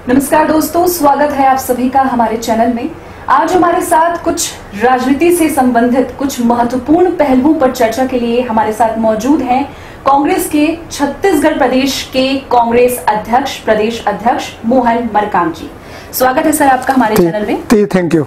नमस्कार दोस्तों, स्वागत है आप सभी का हमारे चैनल में। आज हमारे साथ कुछ राजनीति से संबंधित कुछ महत्वपूर्ण पहलुओं पर चर्चा के लिए हमारे साथ मौजूद हैं कांग्रेस के छत्तीसगढ़ प्रदेश के कांग्रेस अध्यक्ष, प्रदेश अध्यक्ष मोहन मरकाम जी। स्वागत है सर आपका हमारे चैनल में। Thank you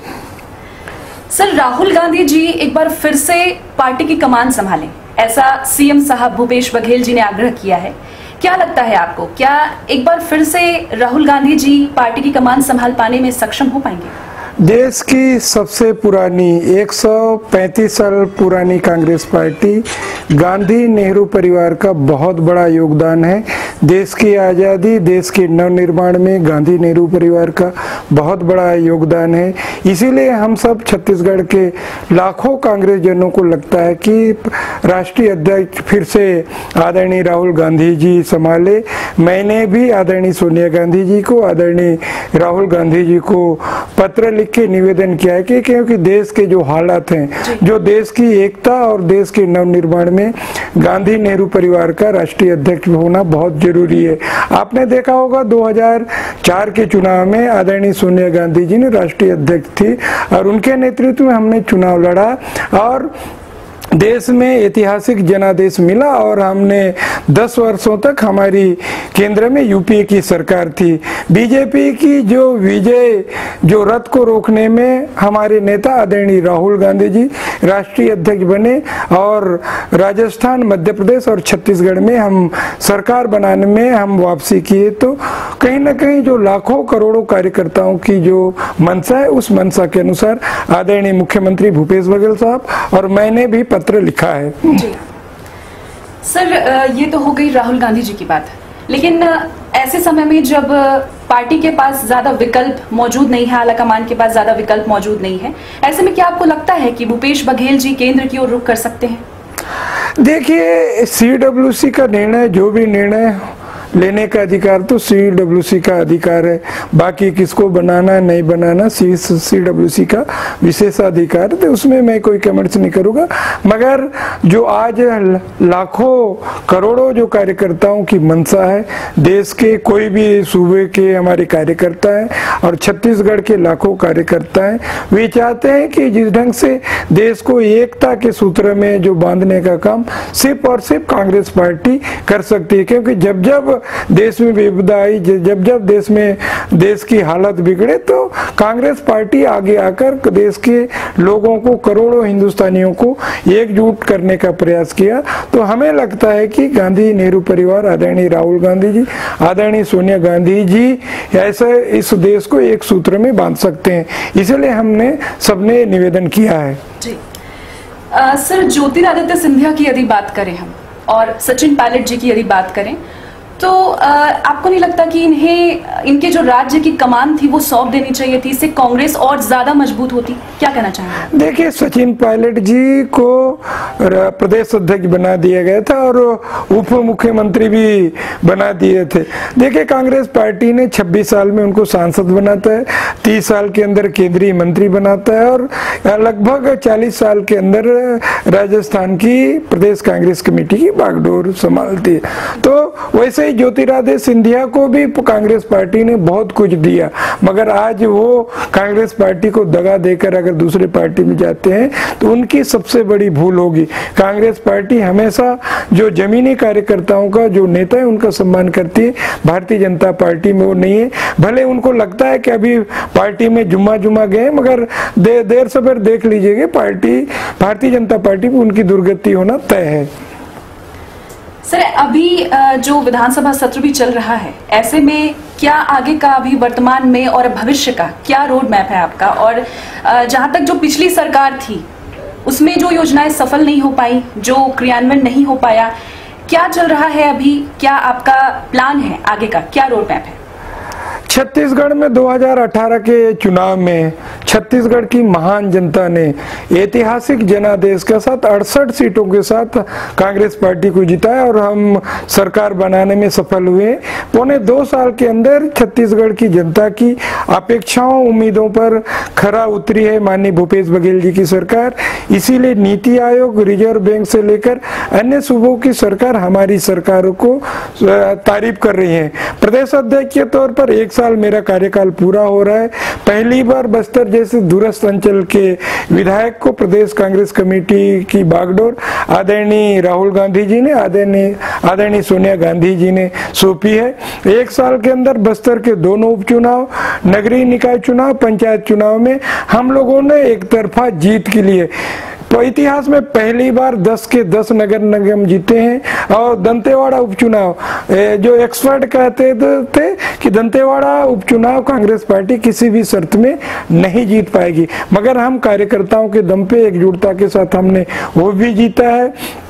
sir. Rahul Gandhi ji एक बार फिर से पार्टी की कमान संभालें, ऐसा सीएम साहब भूपेश बघेल जी ने आग्रह किया है। क्या लगता है आपको, क्या एक बार फिर से राहुल गांधी जी पार्टी की कमान संभाल पाने में सक्षम हो पाएंगे? देश की सबसे पुरानी 135 साल पुरानी कांग्रेस पार्टी, गांधी नेहरू परिवार का बहुत बड़ा योगदान है। देश की आज़ादी, देश के नवनिर्माण में गांधी नेहरू परिवार का बहुत बड़ा योगदान है। इसीलिए हम सब छत्तीसगढ़ के लाखों कांग्रेस जनों को लगता है कि राष्ट्रीय अध्यक्ष फिर से आदरणीय राहुल गांधी जी संभाले। मैंने भी आदरणीय सोनिया गांधी जी को, आदरणीय राहुल गांधी जी को पत्र लिख के निवेदन किया है कि क्योंकि देश के जो हालात हैं, जो देश की एकता और देश के नवनिर्माण में गांधी नेहरू परिवार का राष्ट्रीय अध्यक्ष होना बहुत जरूरी है। आपने देखा होगा 2004 के चुनाव में आदरणीय सोनिया गांधी जी ने राष्ट्रीय अध्यक्ष थी और उनके नेतृत्व में हमने चुनाव लड़ा और देश में ऐतिहासिक जनादेश मिला और हमने 10 वर्षों तक हमारी केंद्र में यूपीए की सरकार थी। बीजेपी की जो विजय, जो रथ को रोकने में हमारे नेता आदरणीय राहुल गांधी जी राष्ट्रीय अध्यक्ष बने और राजस्थान, मध्य प्रदेश और छत्तीसगढ़ में हम सरकार बनाने में हम वापसी किए, तो कहीं ना कहीं जो लाखों करोड़ों कार्यकर्ताओं की जो मंशा है, उस मंशा के अनुसार आदरणीय मुख्यमंत्री भूपेश बघेल साहब और मैंने भी पत्र लिखा है। जी सर, ये तो हो गई राहुल गांधी जी की बात, लेकिन ऐसे समय में जब पार्टी के पास ज्यादा विकल्प मौजूद नहीं है, आलाकमान के पास ज्यादा विकल्प मौजूद नहीं है, ऐसे में क्या आपको लगता है कि भूपेश बघेल जी केंद्र की ओर रुख कर सकते हैं? देखिए, सीडब्ल्यूसी का निर्णय, जो भी निर्णय लेने का अधिकार तो सीडब्ल्यूसी का अधिकार है। बाकी किसको बनाना नहीं बनाना सीडब्ल्यूसी का विशेषाधिकार, तो उसमें मैं कोई कमेंट्स नहीं करूंगा। मगर जो आज लाखों करोड़ों जो कार्यकर्ताओं की मंशा है, देश के कोई भी सूबे के हमारे कार्यकर्ता हैं और छत्तीसगढ़ के लाखों कार्यकर्ता हैं, वे चाहते हैं कि जिस ढंग से देश को एकता के सूत्र में जो बांधने का काम सिर्फ और सिर्फ कांग्रेस पार्टी कर सकती है। क्योंकि जब जब देश में विपदा आई, जब जब देश की हालत बिगड़े, तो कांग्रेस पार्टी आगे आकर देश के लोगों को, करोड़ों हिंदुस्तानियों को एकजुट करने का प्रयास किया। तो हमें लगता है कि गांधी नेहरू परिवार, आदरणीय राहुल गांधी जी, आदरणीय सोनिया गांधी जी ऐसे इस देश को एक सूत्र में बांध सकते हैं। इसलिए हमने सबने निवेदन किया है। जी सर, ज्योतिरादित्य सिंधिया की यदि बात करें हम और सचिन पायलट जी की यदि बात करें, तो आपको नहीं लगता कि इनके जो राज्य की कमान थी वो सौंप देनी चाहिए थी, इससे कांग्रेस और ज्यादा मजबूत होती? क्या कहना चाहेंगे? देखिए, सचिन पायलट जी को प्रदेश अध्यक्ष बना दिया गया था और उप मुख्यमंत्री भी बना दिए थे। देखिए, कांग्रेस पार्टी ने 26 साल में उनको सांसद बनाता है, 30 साल के अंदर केंद्रीय मंत्री बनाता है और लगभग 40 साल के अंदर राजस्थान की प्रदेश कांग्रेस कमेटी की बागडोर संभालती है। तो वैसे ज्योतिरादित्य सिंधिया को भी कांग्रेस पार्टी ने बहुत कुछ दिया, मगर आज वो कांग्रेस पार्टी को दगा देकर अगर दूसरे पार्टी में जाते हैं तो उनकी सबसे बड़ी भूल होगी। कांग्रेस पार्टी हमेशा जो जमीनी कार्यकर्ताओं का, जो नेता है, उनका सम्मान करती है। भारतीय जनता पार्टी में वो नहीं है। भले उनको लगता है कि अभी पार्टी में जुम्मा गए, मगर देर सवेर देख लीजिएगा, भारतीय जनता पार्टी में उनकी दुर्गति होना तय है। सर, अभी जो विधानसभा सत्र भी चल रहा है, ऐसे में क्या आगे का, अभी वर्तमान में और भविष्य का क्या रोड मैप है आपका? और जहां तक जो पिछली सरकार थी उसमें जो योजनाएं सफल नहीं हो पाई, जो क्रियान्वयन नहीं हो पाया, क्या चल रहा है अभी? क्या आपका प्लान है आगे का, क्या रोड मैप है? छत्तीसगढ़ में 2018 के चुनाव में छत्तीसगढ़ की महान जनता ने ऐतिहासिक जनादेश के साथ 68 सीटों के साथ कांग्रेस पार्टी को जिताया और हम सरकार बनाने में सफल हुए। पौने 2 साल के अंदर छत्तीसगढ़ की जनता की अपेक्षाओं उम्मीदों पर खरा उतरी है माननीय भूपेश बघेल जी की सरकार। इसीलिए नीति आयोग, रिजर्व बैंक से लेकर अन्य सूबों की सरकार हमारी सरकारों को तारीफ कर रही है। प्रदेश अध्यक्ष के तौर पर 1 साल मेरा कार्यकाल पूरा हो रहा है। पहली बार बस्तर जैसे दूरस्थ अंचल के विधायक को प्रदेश कांग्रेस कमेटी की बागडोर आदरणीय राहुल गांधी जी ने, आदरणीय सोनिया गांधी जी ने सौंपी है। 1 साल के अंदर बस्तर के दोनों उपचुनाव, नगरीय निकाय चुनाव, पंचायत चुनाव में हम लोगों ने एक तरफा जीत के लिए तो इतिहास में पहली बार 10 के 10 नगर निगम जीते हैं। और दंतेवाड़ा उपचुनाव, जो एक्सपर्ट कहते थे कि दंतेवाड़ा उपचुनाव कांग्रेस पार्टी किसी भी शर्त में नहीं जीत पाएगी, मगर हम कार्यकर्ताओं के दम पे एकजुटता के साथ हमने वो भी जीता है।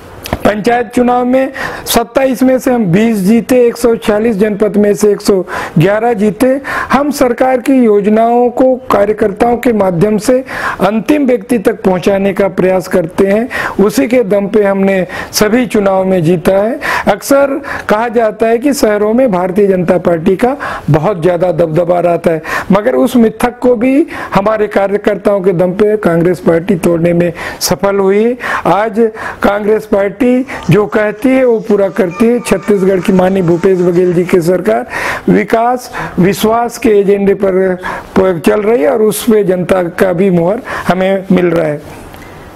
पंचायत चुनाव में 27 में से हम 20 जीते, 146 जनपद में से 111 जीते। हम सरकार की योजनाओं को कार्यकर्ताओं के माध्यम से अंतिम व्यक्ति तक पहुंचाने का प्रयास करते हैं, उसी के दम पे हमने सभी चुनाव में जीता है। अक्सर कहा जाता है कि शहरों में भारतीय जनता पार्टी का बहुत ज्यादा दबदबा रहता है, मगर उस मिथक को भी हमारे कार्यकर्ताओं के दम पे कांग्रेस पार्टी तोड़ने में सफल हुई। आज कांग्रेस पार्टी जो कहती है वो पूरा करती है। छत्तीसगढ़ की माननीय भूपेश बघेल जी की सरकार विकास विश्वास के एजेंडे पर चल रही है और उस पे जनता का भी मुहर हमें मिल रहा है।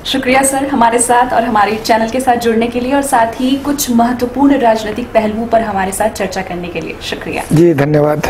शुक्रिया सर, हमारे साथ और हमारे चैनल के साथ जुड़ने के लिए और साथ ही कुछ महत्वपूर्ण राजनीतिक पहलुओं पर हमारे साथ चर्चा करने के लिए। शुक्रिया जी, धन्यवाद।